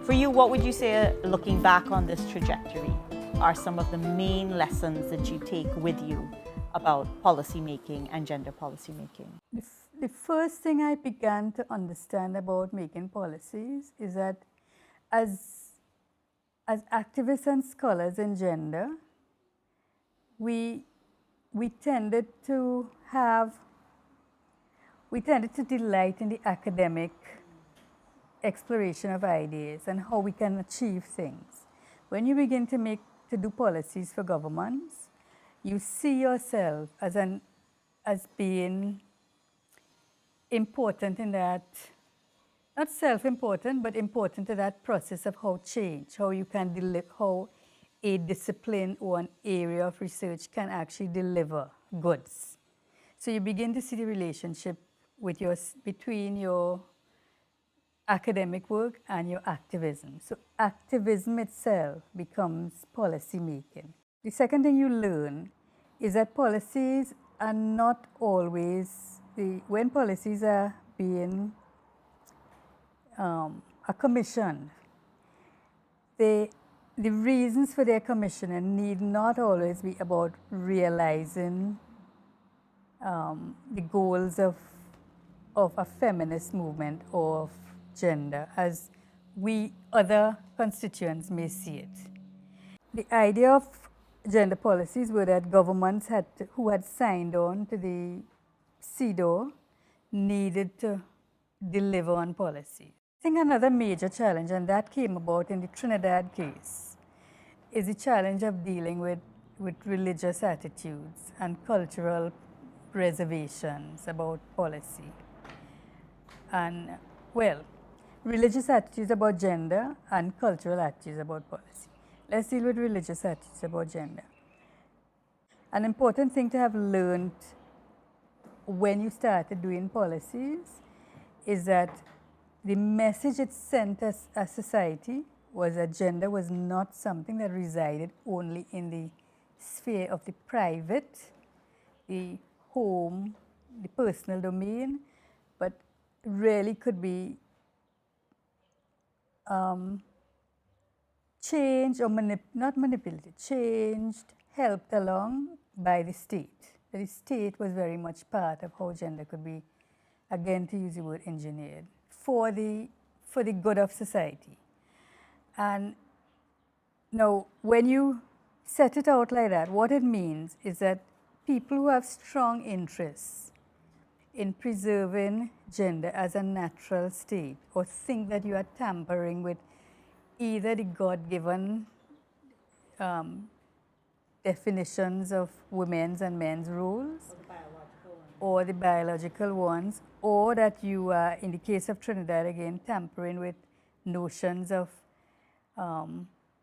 For you, what would you say, looking back on this trajectory, are some of the main lessons that you take with you about policy making and gender policy making? The first thing I began to understand about making policies is that as activists and scholars in gender, we tended to delight in the academic exploration of ideas and how we can achieve things. When you begin to do policies for governments, you see yourself as being important in that, not self-important, but important to that process of how you can deliver, how a discipline or an area of research can actually deliver goods. So you begin to see the relationship between your academic work and your activism. So activism itself becomes policy making. The second thing you learn is that policies are not always, when policies are being commissioned, the reasons for their commissioning need not always be about realizing the goals of a feminist movement or of gender, as we other constituents may see it. The idea of gender policies were that governments who had signed on to the CEDAW needed to deliver on policy. I think another major challenge, and that came about in the Trinidad case, is the challenge of dealing with religious attitudes and cultural reservations about policy. And, well, religious attitudes about gender and cultural attitudes about policy. Let's deal with religious attitudes about gender. An important thing to have learned when you started doing policies is that the message it sent us as society was that gender was not something that resided only in the sphere of the private, the home, the personal domain, but really could be changed or not manipulated, changed, helped along by the state. The state was very much part of how gender could be, again to use the word, engineered for the good of society. And now, when you set it out like that, what it means is that people who have strong interests in preserving gender as a natural state, or think that you are tampering with either the God-given definitions of women's and men's roles, or the biological ones, or that you are, in the case of Trinidad again, tampering with notions of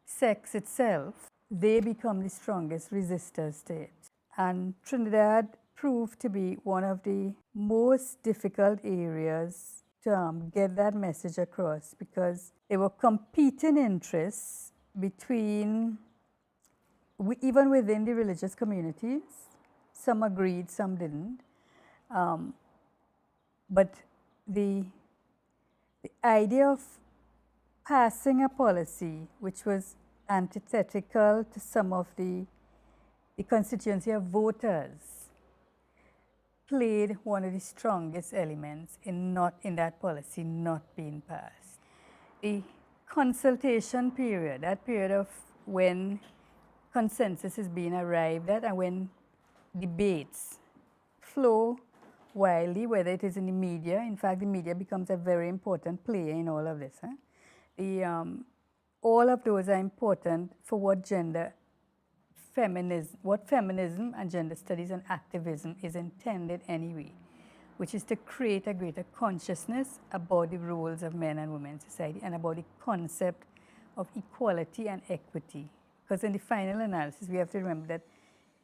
sex itself, they become the strongest resistors to it. And Trinidad proved to be one of the most difficult areas to get that message across, because there were competing interests between, even within the religious communities. Some agreed, some didn't. But the idea of passing a policy which was antithetical to some of the constituency of voters played one of the strongest elements in that policy not being passed. The consultation period, that period of when consensus is being arrived at and when debates flow wildly, whether it is in the media. In fact, the media becomes a very important player in all of this. All of those are important for what feminism and gender studies and activism is intended anyway, which is to create a greater consciousness about the roles of men and women in society and about the concept of equality and equity. Because in the final analysis, we have to remember that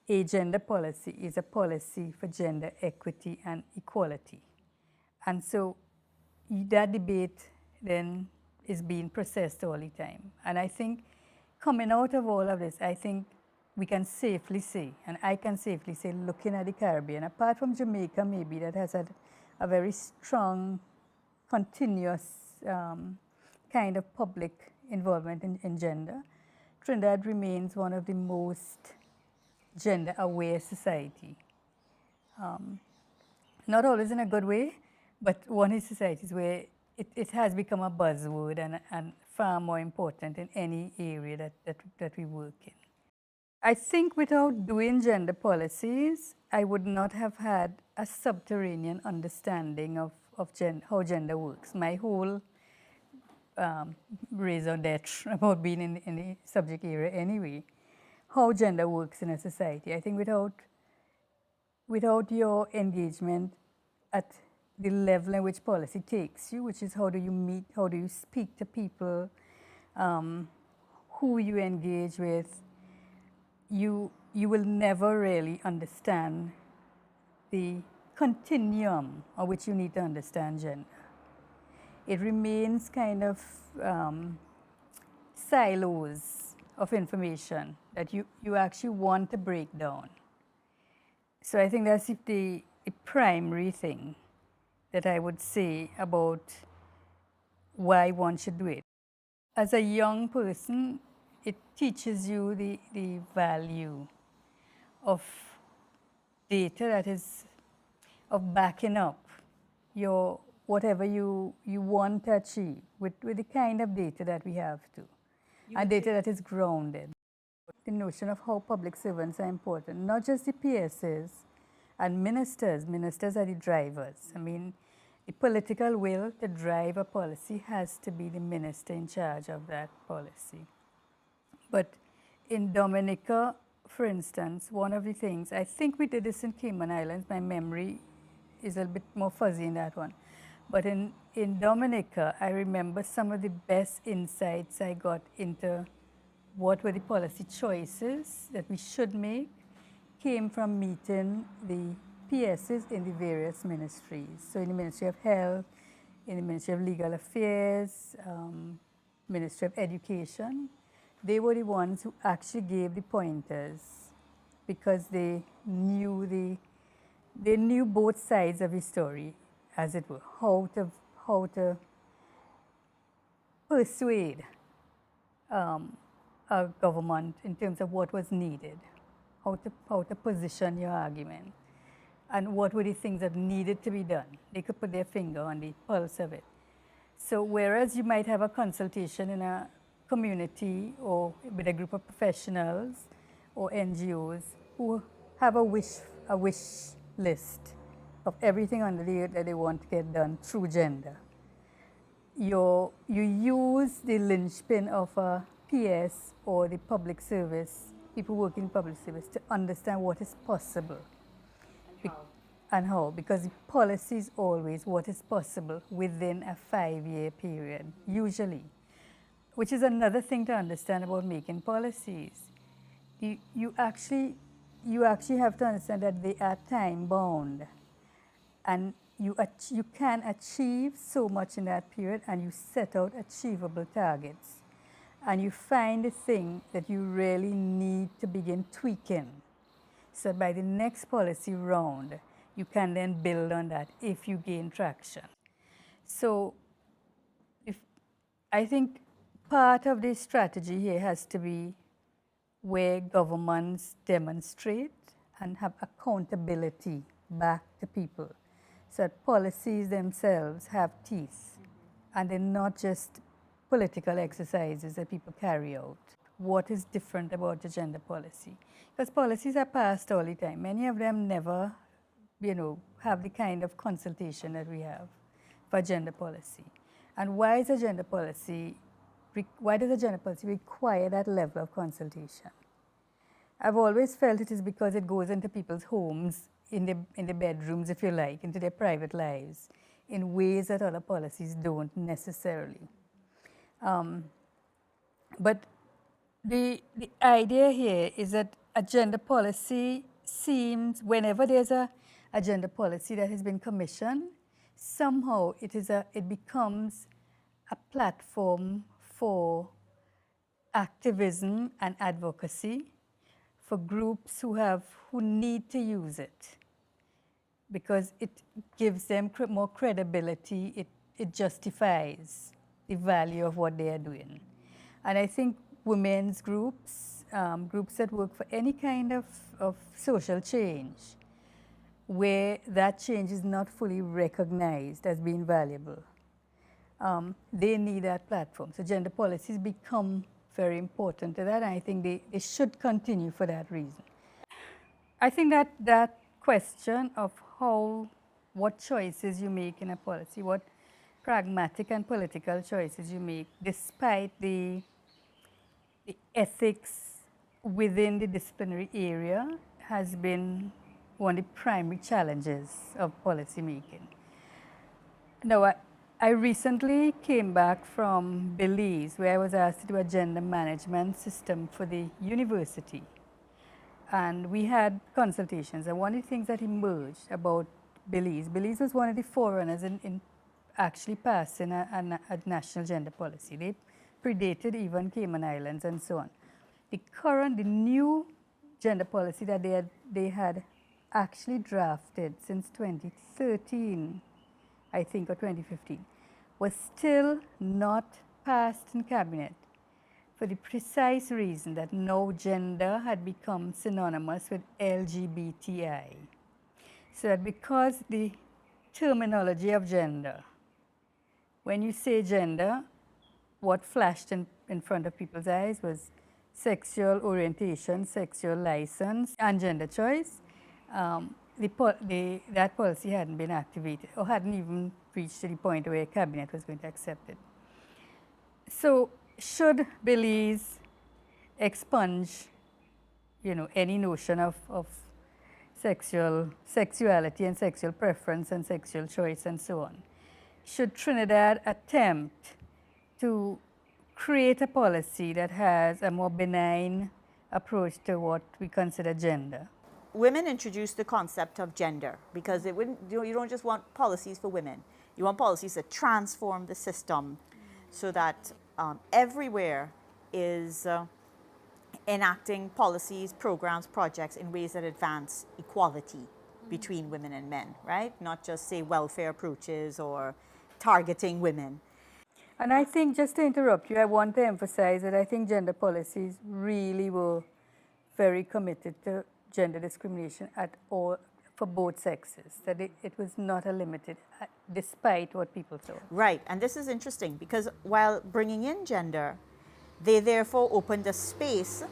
a gender policy is a policy for gender equity and equality. And so that debate then is being processed all the time. And I think coming out of all of this, I think we can safely say, and I can safely say, looking at the Caribbean, apart from Jamaica maybe, that has had a very strong, continuous kind of public involvement in gender, Trinidad remains one of the most gender-aware society. Not always in a good way, but one of the societies where it has become a buzzword and far more important in any area that we work in. I think without doing gender policies, I would not have had a subterranean understanding of how gender works. My whole raison d'etre about being in the subject area anyway, how gender works in a society. I think without your engagement at the level in which policy takes you, which is how do you meet, how do you speak to people, who you engage with, you will never really understand the continuum of which you need to understand gender. It remains kind of silos of information that you actually want to break down. So I think that's the primary thing that I would say about why one should do it. As a young person, it teaches you the value of data that is, of backing up your whatever you want to achieve with the kind of data that we have to, and data that is grounded. The notion of how public servants are important, not just the PSs and ministers. Ministers are the drivers. I mean, the political will to drive a policy has to be the minister in charge of that policy. But in Dominica, for instance, one of the things, I think we did this in Cayman Islands, my memory is a little bit more fuzzy in that one. But in Dominica, I remember some of the best insights I got into what were the policy choices that we should make came from meeting the PSs in the various ministries. So in the Ministry of Health, in the Ministry of Legal Affairs, Ministry of Education, they were the ones who actually gave the pointers because they knew both sides of the story, as it were, how to persuade a government in terms of what was needed, how to position your argument, and what were the things that needed to be done. They could put their finger on the pulse of it. So whereas you might have a consultation in a community or with a group of professionals or NGOs who have a wish list of everything under the earth that they want to get done through gender, you use the linchpin of a PS or the public service, people working in public service, to understand what is possible. And how, because the policy is always what is possible within a 5-year period, usually, which is another thing to understand about making policies. You actually have to understand that they are time-bound, and you can achieve so much in that period, and you set out achievable targets. And you find the thing that you really need to begin tweaking. So by the next policy round, you can then build on that if you gain traction. So I think part of the strategy here has to be where governments demonstrate and have accountability back to people, so that policies themselves have teeth and they're not just political exercises that people carry out. What is different about the gender policy? Because policies are passed all the time. Many of them never, have the kind of consultation that we have for gender policy. And why does a gender policy require that level of consultation? I've always felt it is because it goes into people's homes, in the bedrooms, if you like, into their private lives, in ways that other policies don't necessarily. But the idea here is that a gender policy seems, whenever there's a gender policy that has been commissioned, somehow it becomes a platform for activism and advocacy for groups who need to use it, because it gives them more credibility, it justifies the value of what they are doing. And I think women's groups, groups that work for any kind of social change, where that change is not fully recognized as being valuable, they need that platform. So gender policies become very important to that, and I think they should continue for that reason. I think that question of what choices you make in a policy, what pragmatic and political choices you make, despite the ethics within the disciplinary area, has been one of the primary challenges of policy making. Now, I recently came back from Belize, where I was asked to do a gender management system for the university. And we had consultations, and one of the things that emerged about Belize was one of the forerunners in actually passing a national gender policy. They predated even Cayman Islands and so on. The new gender policy that they had actually drafted since 2013, I think, or 2015, was still not passed in cabinet for the precise reason that no gender had become synonymous with LGBTI. So that because the terminology of gender, when you say gender, what flashed in front of people's eyes was sexual orientation, sexual license, and gender choice. That policy hadn't been activated or hadn't even reached to the point where cabinet was going to accept it. So should Belize expunge, any notion of sexuality and sexual preference and sexual choice and so on? Should Trinidad attempt to create a policy that has a more benign approach to what we consider gender? Women introduced the concept of gender because you don't just want policies for women. You want policies that transform the system so that everywhere is enacting policies, programs, projects in ways that advance equality between women and men, right? Not just, say, welfare approaches or targeting women. And I think, just to interrupt you, I want to emphasize that I think gender policies really were very committed to gender discrimination at all, for both sexes, that it was not a limited, despite what people thought. Right, and this is interesting because while bringing in gender, they therefore opened a space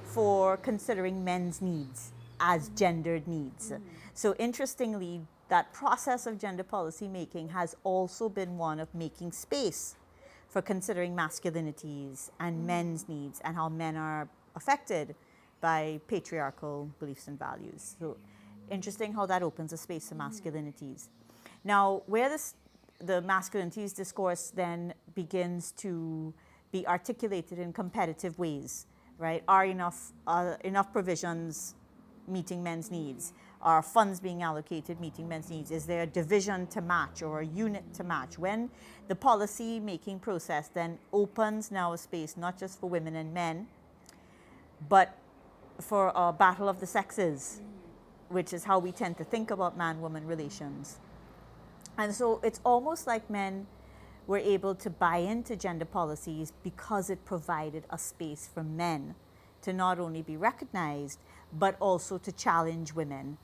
for considering men's needs as gendered needs. So interestingly, that process of gender policy making has also been one of making space for considering masculinities and men's needs and how men are affected by patriarchal beliefs and values. So interesting how that opens a space for masculinities. Now, where the masculinities discourse then begins to be articulated in competitive ways, right? Are enough provisions meeting men's needs? Are funds being allocated meeting men's needs? Is there a division to match or a unit to match? When the policy making process then opens now a space not just for women and men, but for a battle of the sexes, which is how we tend to think about man-woman relations. And so it's almost like men were able to buy into gender policies because it provided a space for men to not only be recognized, but also to challenge women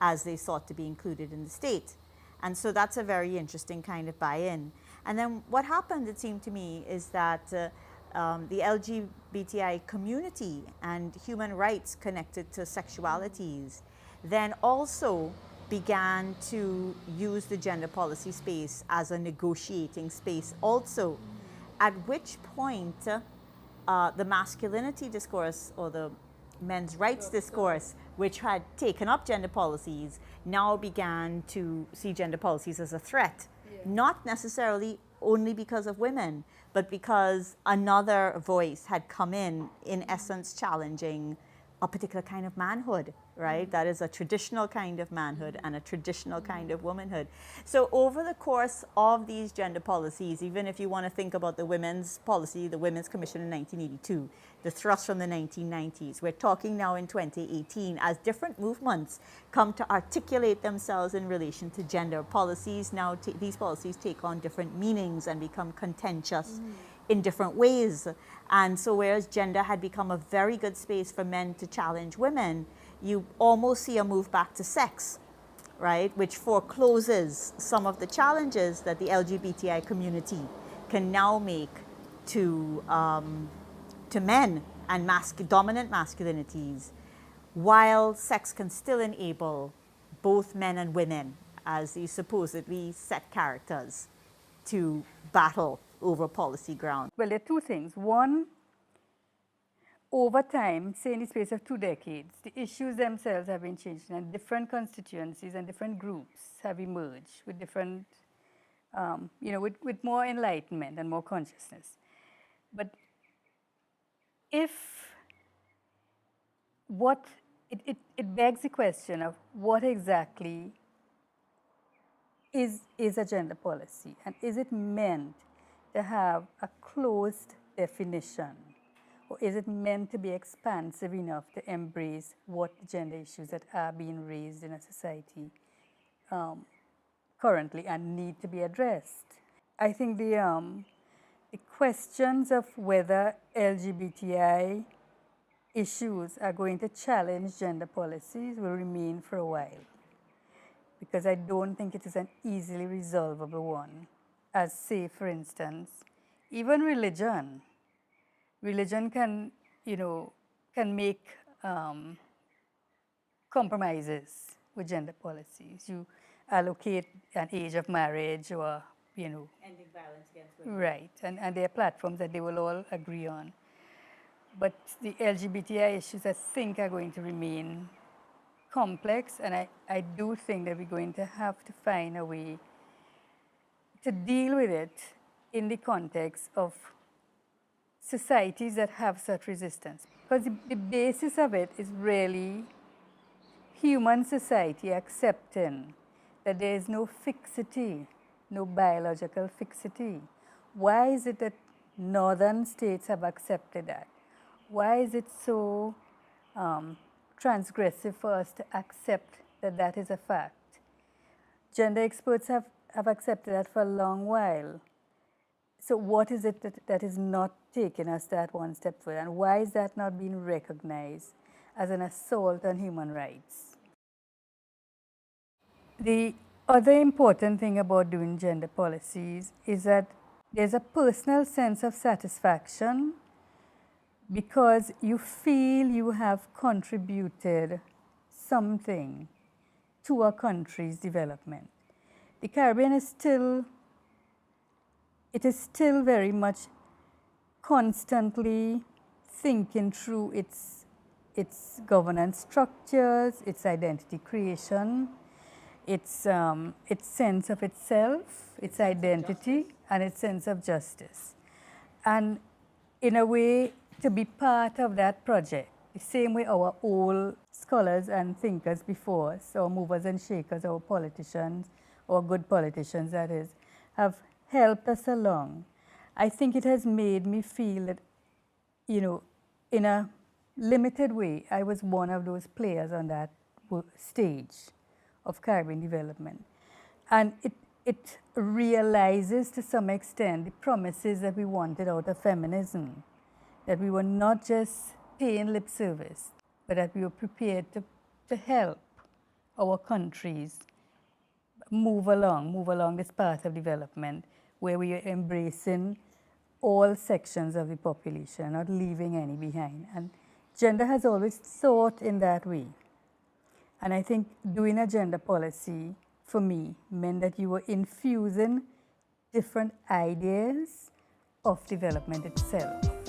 as they sought to be included in the state. And so that's a very interesting kind of buy-in. And then what happened, it seemed to me, is that the LGBTI community and human rights connected to sexualities then also began to use the gender policy space as a negotiating space also, at which point the masculinity discourse or the men's rights discourse, which had taken up gender policies, now began to see gender policies as a threat, not necessarily only because of women, but because another voice had come in essence challenging a particular kind of manhood, right? That is a traditional kind of manhood and a traditional kind of womanhood. So over the course of these gender policies, even if you want to think about the women's policy, the Women's Commission in 1982, the thrust from the 1990s, we're talking now in 2018 as different movements come to articulate themselves in relation to gender policies. Now these policies take on different meanings and become contentious in different ways. And so whereas gender had become a very good space for men to challenge women, you almost see a move back to sex, right? Which forecloses some of the challenges that the LGBTI community can now make to men and dominant masculinities, while sex can still enable both men and women as these supposedly set characters to battle over policy ground. Well, there are two things. One, over time, say in the space of 2 decades, the issues themselves have been changed, and different constituencies and different groups have emerged with different, with more enlightenment and more consciousness. But it begs the question of what exactly is a gender policy, and is it meant to have a closed definition, or is it meant to be expansive enough to embrace what gender issues that are being raised in a society currently and need to be addressed? I think the questions of whether LGBTI issues are going to challenge gender policies will remain for a while, because I don't think it is an easily resolvable one. As, say, for instance, even religion can, can make compromises with gender policies. You allocate an age of marriage, or, ending violence against women. Right, and there are platforms that they will all agree on. But the LGBTI issues, I think, are going to remain complex, and I do think that we're going to have to find a way to deal with it in the context of societies that have such resistance. Because the basis of it is really human society accepting that there is no fixity, no biological fixity. Why is it that northern states have accepted that? Why is it so transgressive for us to accept that that is a fact? Gender experts have accepted that for a long while. So what is it that is not taking us that one step further? And why is that not being recognized as an assault on human rights? The other important thing about doing gender policies is that there's a personal sense of satisfaction because you feel you have contributed something to a country's development. The Caribbean is still very much constantly thinking through its governance structures, its identity creation, its sense of itself, its identity, and its sense of justice. And in a way, to be part of that project, the same way our old scholars and thinkers before us, our movers and shakers, our politicians, or good politicians that is, have helped us along. I think it has made me feel that, in a limited way, I was one of those players on that stage of Caribbean development. And it realizes to some extent the promises that we wanted out of feminism, that we were not just paying lip service, but that we were prepared to help our countries move along this path of development where we are embracing all sections of the population, not leaving any behind. And gender has always thought in that way. And I think doing a gender policy, for me, meant that you were infusing different ideas of development itself.